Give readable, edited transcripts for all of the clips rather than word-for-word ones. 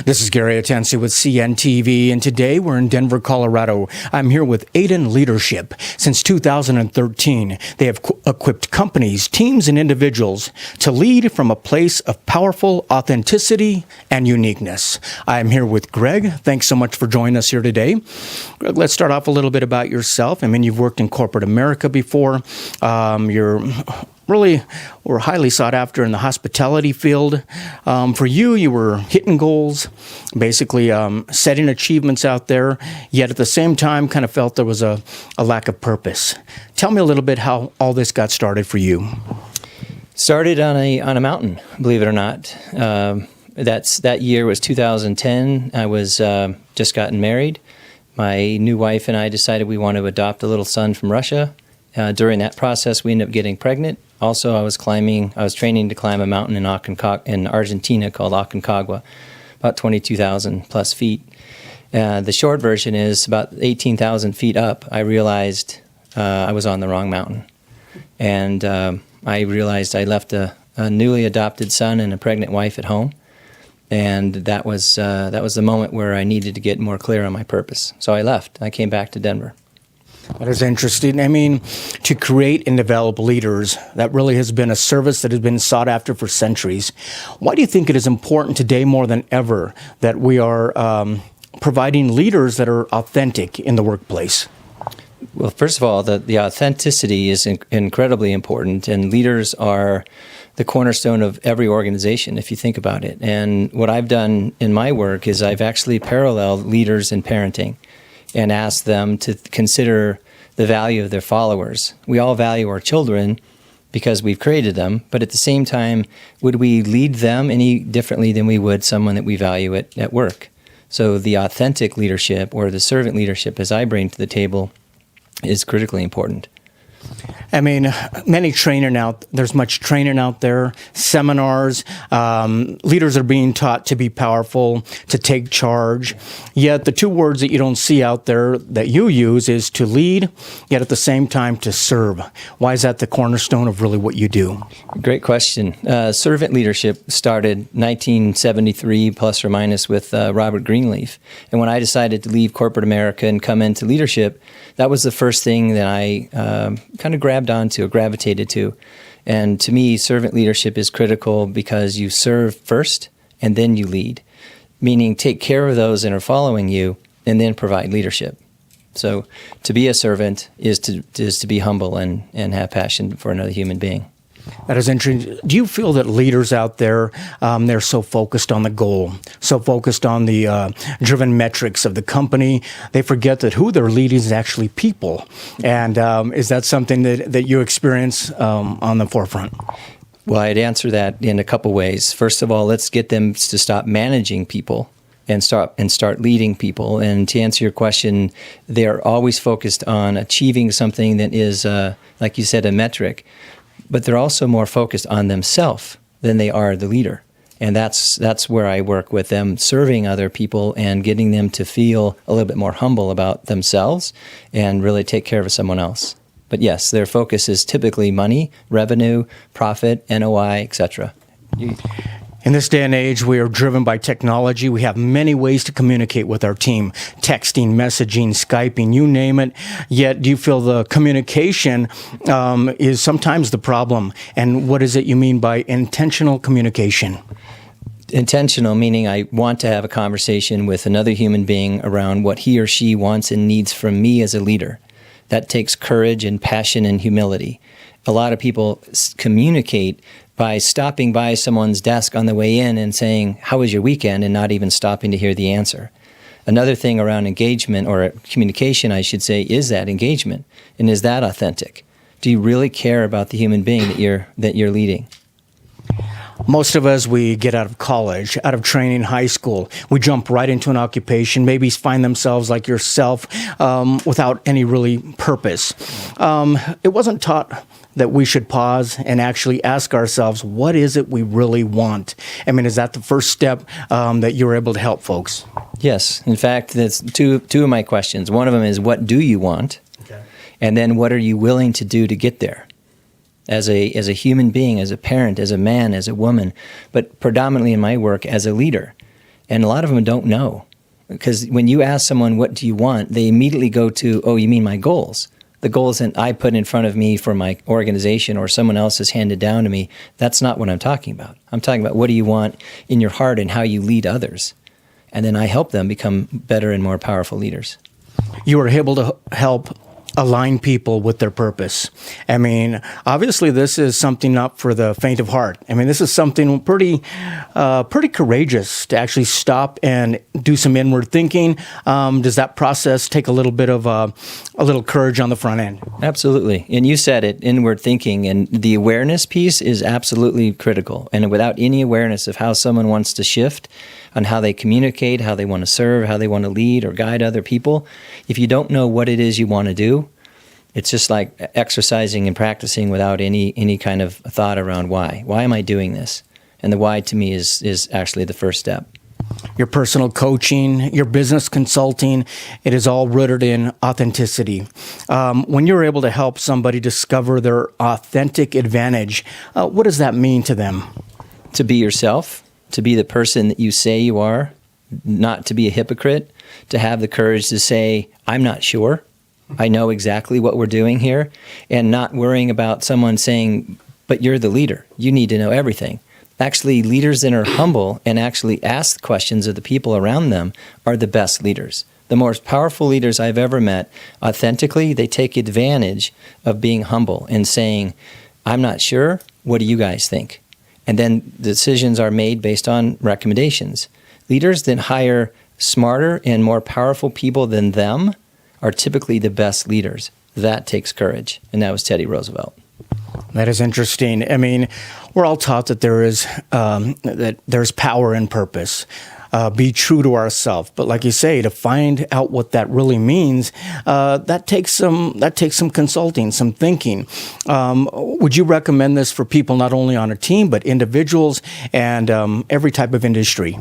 This is Gary Atencio with CNTV, and today we're in Denver, Colorado. I'm here with Aden Leadership. Since 2013, they have equipped companies, teams, and individuals to lead from a place of powerful authenticity and uniqueness. I'm here with Greg. Thanks so much for joining us here today. Greg, let's start off a little bit about yourself. I mean, you've worked in corporate America before. You're really were highly sought after in the hospitality field. For you, you were hitting goals, basically setting achievements out there, yet at the same time kind of felt there was a lack of purpose. Tell me a little bit how all this got started for you. Started on a mountain, believe it or not. That year was 2010. I was just gotten married. My new wife and I decided we wanted to adopt a little son from Russia. During that process, we ended up getting pregnant. Also, I was training to climb a mountain in Argentina called Aconcagua, about 22,000 plus feet. The short version is about 18,000 feet up, I realized I was on the wrong mountain. And I realized I left a newly adopted son and a pregnant wife at home. And that was the moment where I needed to get more clear on my purpose. So I left. I came back to Denver. That is interesting. I mean, to create and develop leaders, that really has been a service that has been sought after for centuries. Why do you think it is important today more than ever that we are providing leaders that are authentic in the workplace? Well, first of all, the authenticity is incredibly important, and leaders are the cornerstone of every organization, if you think about it. And what I've done in my work is I've actually paralleled leaders in parenting and asked them to consider the value of their followers. We all value our children because we've created them, but at the same time, would we lead them any differently than we would someone that we value at work? So the authentic leadership, or the servant leadership, as I bring to the table, is critically important. I mean, there's much training out there, seminars, leaders are being taught to be powerful, to take charge. Yet the two words that you don't see out there that you use is to lead, yet at the same time to serve. Why is that the cornerstone of really what you do? Great question. Servant leadership started 1973 plus or minus with Robert Greenleaf. And when I decided to leave corporate America and come into leadership, that was the first thing that I kind of gravitated to. And to me, servant leadership is critical because you serve first and then you lead, meaning take care of those that are following you and then provide leadership. So to be a servant is to be humble and have passion for another human being. That is interesting. Do you feel that leaders out there, they're so focused on the goal, so focused on the driven metrics of the company, they forget that who they're leading is actually people? And is that something that you experience on the forefront? Well, I'd answer that in a couple ways. First of all, let's get them to stop managing people and start leading people. And to answer your question, they're always focused on achieving something that is, like you said, a metric. But they're also more focused on themselves than they are the leader. And that's where I work with them, serving other people and getting them to feel a little bit more humble about themselves and really take care of someone else. But yes, their focus is typically money, revenue, profit, NOI, etc. In this day and age, we are driven by technology. We have many ways to communicate with our team, texting, messaging, Skyping, you name it. Yet, do you feel the communication is sometimes the problem? And what is it you mean by intentional communication? Intentional, meaning I want to have a conversation with another human being around what he or she wants and needs from me as a leader. That takes courage and passion and humility. A lot of people communicate by stopping by someone's desk on the way in and saying, "How was your weekend?" and not even stopping to hear the answer. Another thing around engagement, or communication, I should say, is that engagement. And is that authentic? Do you really care about the human being that you're leading? Most of us, we get out of college, out of training, high school. We jump right into an occupation, maybe find themselves like yourself without any really purpose. It wasn't taught that we should pause and actually ask ourselves, what is it we really want? I mean, is that the first step that you're able to help folks? Yes. In fact, that's two of my questions. One of them is, what do you want? Okay. And then what are you willing to do to get there? As a human being, as a parent, as a man, as a woman, but predominantly in my work as a leader. And a lot of them don't know. Because when you ask someone, what do you want? They immediately go to, oh, you mean my goals? The goals that I put in front of me for my organization or someone else has handed down to me. That's not what I'm talking about. I'm talking about what do you want in your heart and how you lead others. And then I help them become better and more powerful leaders. You are able to help align people with their purpose. I mean, obviously, this is something not for the faint of heart. I mean, this is something pretty courageous to actually stop and do some inward thinking. Does that process take a little bit of a little courage on the front end? Absolutely. And you said it, inward thinking, and the awareness piece is absolutely critical. And without any awareness of how someone wants to shift, on how they communicate, how they want to serve, how they want to lead or guide other people, if you don't know what it is you want to do, it's just like exercising and practicing without any kind of thought around why. Why am I doing this? And the why to me is actually the first step. Your personal coaching, your business consulting, it is all rooted in authenticity. When you're able to help somebody discover their authentic advantage, what does that mean to them? To be yourself, to be the person that you say you are, not to be a hypocrite, to have the courage to say, I'm not sure. I know exactly what we're doing here, and not worrying about someone saying, but you're the leader. You need to know everything. Actually, leaders that are humble and actually ask questions of the people around them are the best leaders. The most powerful leaders I've ever met, authentically, they take advantage of being humble and saying, I'm not sure. What do you guys think? And then decisions are made based on recommendations. Leaders that hire smarter and more powerful people than them are typically the best leaders. That takes courage. And that was Teddy Roosevelt. That is interesting. I mean, we're all taught that there's power in purpose. Be true to ourselves. But like you say, to find out what that really means, that takes some consulting, some thinking. Would you recommend this for people not only on a team, but individuals and every type of industry?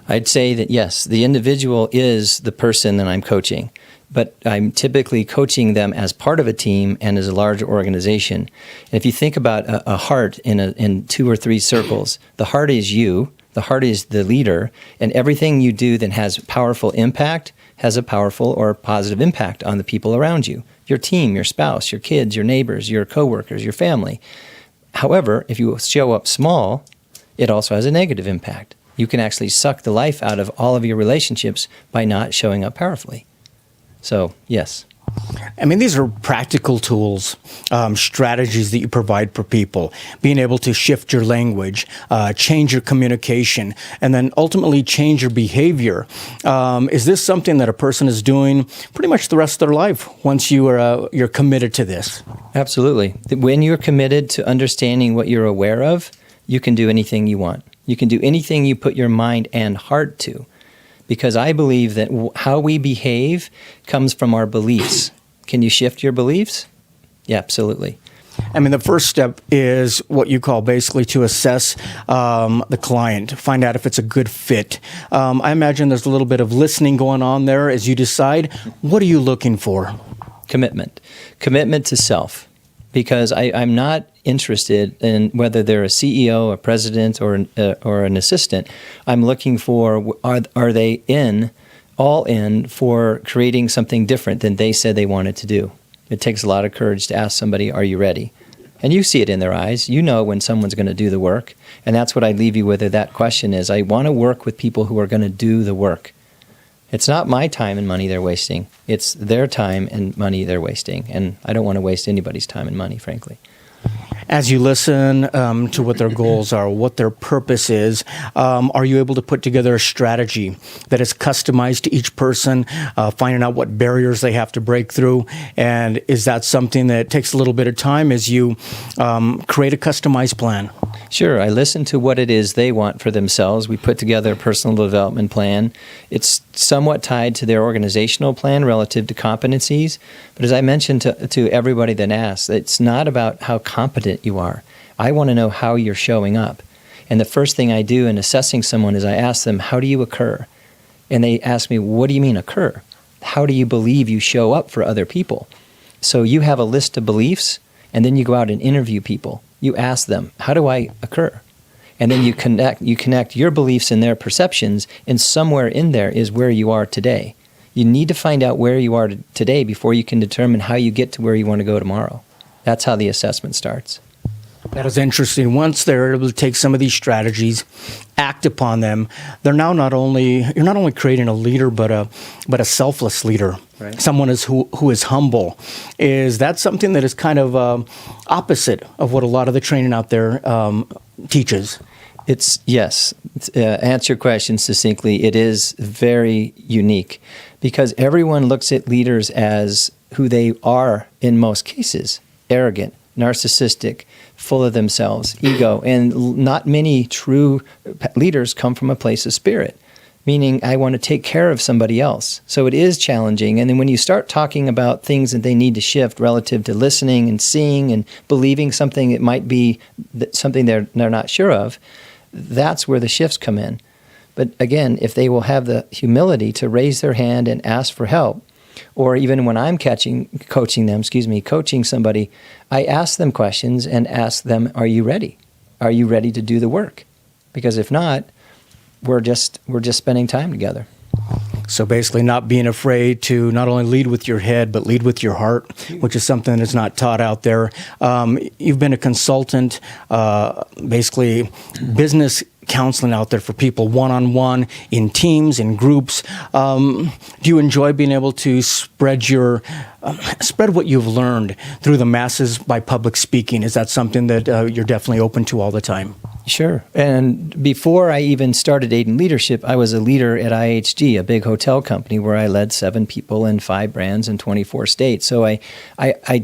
I'd say that yes, the individual is the person that I'm coaching, but I'm typically coaching them as part of a team and as a larger organization. And if you think about a heart in 2 or 3 circles, the heart is you. The heart is the leader, and everything you do that has powerful impact has a powerful or positive impact on the people around you, your team, your spouse, your kids, your neighbors, your coworkers, your family. However, if you show up small, it also has a negative impact. You can actually suck the life out of all of your relationships by not showing up powerfully. So, yes. I mean, these are practical tools, strategies that you provide for people, being able to shift your language, change your communication, and then ultimately change your behavior. Is this something that a person is doing pretty much the rest of their life once you're committed to this? Absolutely. When you're committed to understanding what you're aware of, you can do anything you want. You can do anything you put your mind and heart to. Because I believe that how we behave comes from our beliefs. Can you shift your beliefs? Yeah, absolutely. I mean, the first step is what you call basically to assess the client, find out if it's a good fit. I imagine there's a little bit of listening going on there as you decide, what are you looking for? Commitment. Commitment to self. Because I'm not interested in whether they're a CEO, a president, or an assistant. I'm looking for, are they all in for creating something different than they said they wanted to do? It takes a lot of courage to ask somebody, are you ready? And you see it in their eyes. You know when someone's going to do the work. And that's what I leave you with that question is, I want to work with people who are going to do the work. It's not my time and money they're wasting. It's their time and money they're wasting. And I don't want to waste anybody's time and money, frankly. As you listen to what their goals are, what their purpose is, are you able to put together a strategy that is customized to each person, finding out what barriers they have to break through? And is that something that takes a little bit of time as you create a customized plan? Sure. I listen to what it is they want for themselves. We put together a personal development plan. It's somewhat tied to their organizational plan relative to competencies. But as I mentioned to everybody that asks, it's not about how competent you are. I want to know how you're showing up. And the first thing I do in assessing someone is I ask them, how do you occur? And they ask me, what do you mean occur? How do you believe you show up for other people? So you have a list of beliefs, and then you go out and interview people. You ask them, how do I occur? And then you connect your beliefs and their perceptions, and somewhere in there is where you are today. You need to find out where you are today before you can determine how you get to where you want to go tomorrow. That's how the assessment starts. That is interesting. Once they're able to take some of these strategies, act upon them, you're not only creating a leader, but a selfless leader. Right. Someone who is humble. Is that something that is kind of opposite of what a lot of the training out there teaches? Yes. Answer your question succinctly. It is very unique because everyone looks at leaders as who they are in most cases: arrogant, narcissistic, full of themselves, ego. And not many true leaders come from a place of spirit, meaning I want to take care of somebody else. So it is challenging. And then when you start talking about things that they need to shift relative to listening and seeing and believing something, it might be something they're not sure of, that's where the shifts come in. But again, if they will have the humility to raise their hand and ask for help, or even when I'm coaching somebody, I ask them questions and ask them, are you ready? Are you ready to do the work? Because if not, we're just spending time together. So basically not being afraid to not only lead with your head, but lead with your heart, which is something that's not taught out there. You've been a consultant, basically business counseling out there for people one-on-one, in teams, in groups. Do you enjoy being able to spread what you've learned through the masses by public speaking? Is that something that you're definitely open to all the time? Sure. And before I even started Aden Leadership, I was a leader at IHG, a big hotel company where I led 7 people and 5 brands in 24 states. So I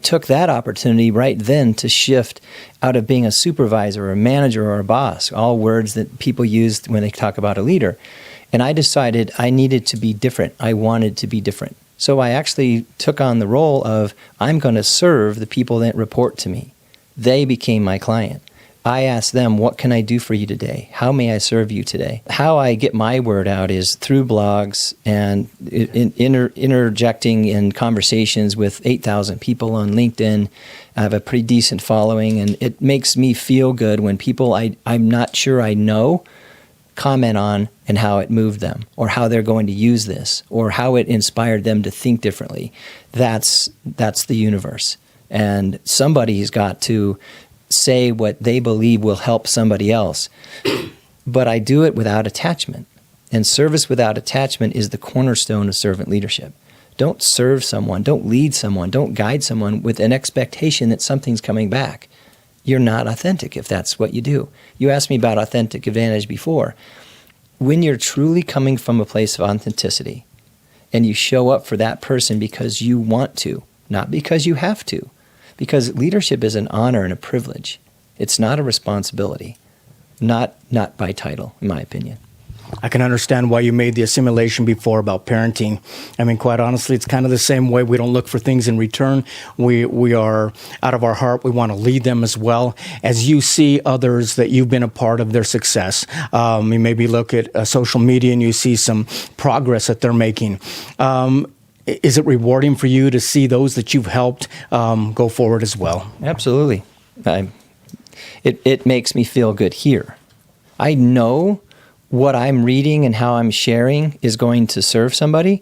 took that opportunity right then to shift out of being a supervisor or a manager or a boss, all words that people use when they talk about a leader. And I decided I needed to be different. I wanted to be different. So I actually took on the role of I'm going to serve the people that report to me. They became my client. I asked them, what can I do for you today? How may I serve you today? How I get my word out is through blogs and interjecting in conversations with 8,000 people on LinkedIn. I have a pretty decent following, and it makes me feel good when people I'm not sure I know comment on and how it moved them, or how they're going to use this, or how it inspired them to think differently. That's the universe. And somebody's got to say what they believe will help somebody else. But I do it without attachment. And service without attachment is the cornerstone of servant leadership. Don't serve someone, don't lead someone, don't guide someone with an expectation that something's coming back. You're not authentic if that's what you do. You asked me about authentic advantage before. When you're truly coming from a place of authenticity and you show up for that person because you want to, not because you have to, because leadership is an honor and a privilege. It's not a responsibility, not by title, in my opinion. I can understand why you made the assimilation before about parenting. I mean, quite honestly, it's kind of the same way. We don't look for things in return. We are out of our heart. We want to lead them as well. As you see others that you've been a part of their success, you maybe look at social media and you see some progress that they're making. Is it rewarding for you to see those that you've helped go forward as well? Absolutely. It makes me feel good here. I know what I'm reading and how I'm sharing is going to serve somebody.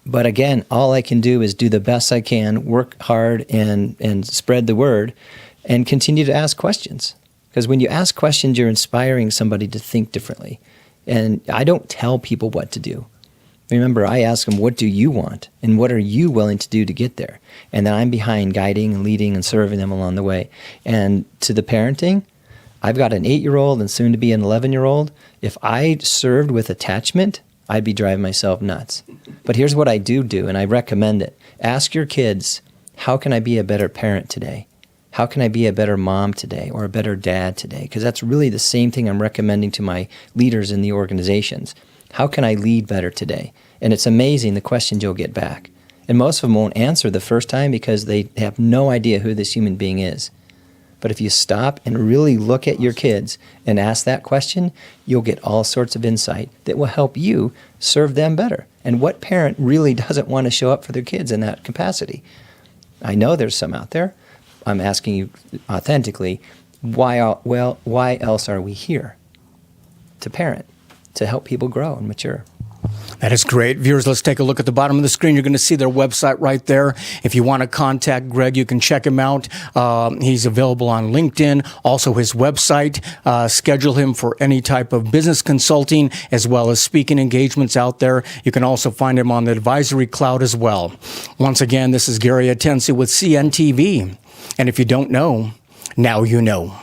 But again, all I can do is do the best I can, work hard and spread the word, and continue to ask questions. Because when you ask questions, you're inspiring somebody to think differently. And I don't tell people what to do. Remember, I ask them, what do you want? And what are you willing to do to get there? And then I'm behind guiding and leading and serving them along the way. And to the parenting, I've got an 8-year-old and soon to be an 11-year-old. If I served with attachment, I'd be driving myself nuts. But here's what I do, and I recommend it. Ask your kids, how can I be a better parent today? How can I be a better mom today or a better dad today? Because that's really the same thing I'm recommending to my leaders in the organizations. How can I lead better today? And it's amazing the questions you'll get back. And most of them won't answer the first time because they have no idea who this human being is. But if you stop and really look at your kids and ask that question, you'll get all sorts of insight that will help you serve them better. And what parent really doesn't want to show up for their kids in that capacity? I know there's some out there. I'm asking you authentically, why else are we here? To parent, to help people grow and mature. That is great. Viewers, let's take a look at the bottom of the screen. You're going to see their website right there. If you want to contact Greg, you can check him out. He's available on LinkedIn, also his website. Schedule him for any type of business consulting as well as speaking engagements out there. You can also find him on the advisory cloud as well. Once again, this is Gary Atencio with CNTV. And if you don't know, now you know.